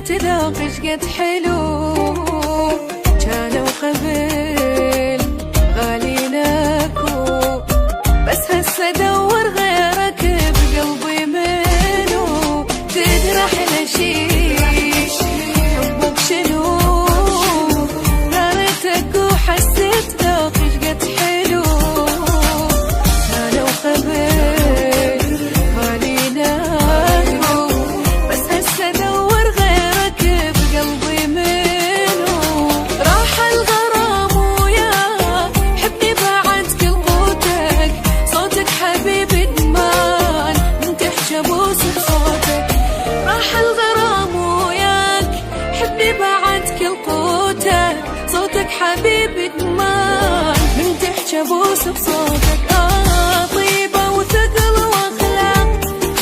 تذوق شقد حلو، كانوا قبل غاليناكو، بس هسه دور غيرك بقلبي منو، تدري احلى شي حبك شنو، رأيتك وحسيت ذوق شقد حلو، كانوا قبل غاليناكو، بس هسه دور غيرك بقلبي منو، راح الغرام وياك حبني بعد كل قوتك، صوتك حبيبي ادمان من تحكي ابوس بصوتك، راح الغرام وياك حبني بعد كل قوتك، صوتك حبيبي ادمان من تحكي ابوس بصوتك، طيبة وثقل واخلاق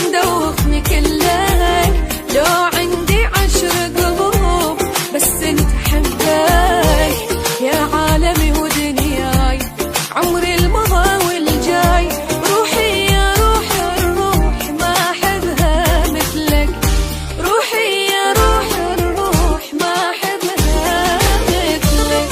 مدوخني كلك، لو عندي 10 قلوب بس انت حبك، يا عالمي ودنياي عمري المضى والجاي، روحي يا روح الروح ما احبها مثلك، روحي يا روح الروح ما احبها مثلك.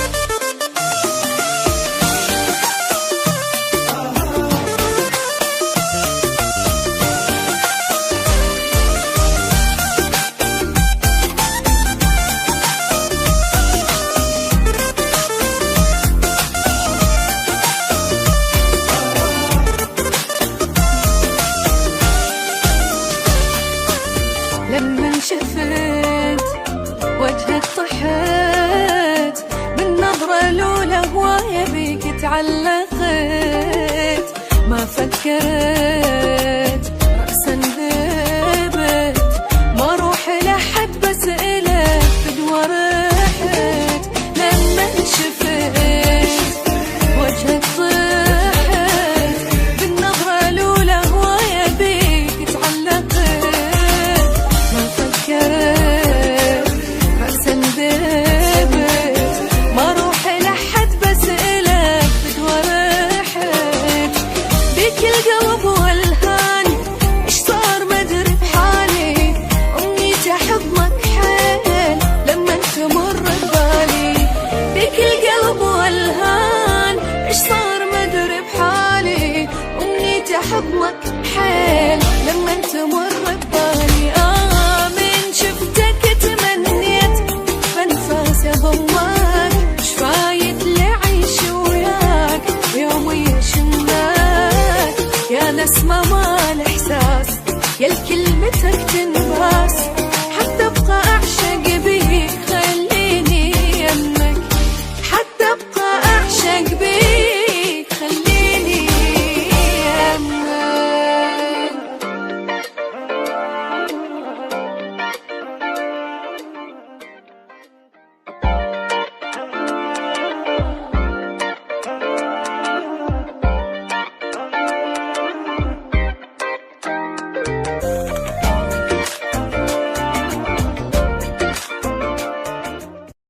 لما شفت وجهك طحت بالنظرة الأولى، هواية بيك تعلقت، ما فكرت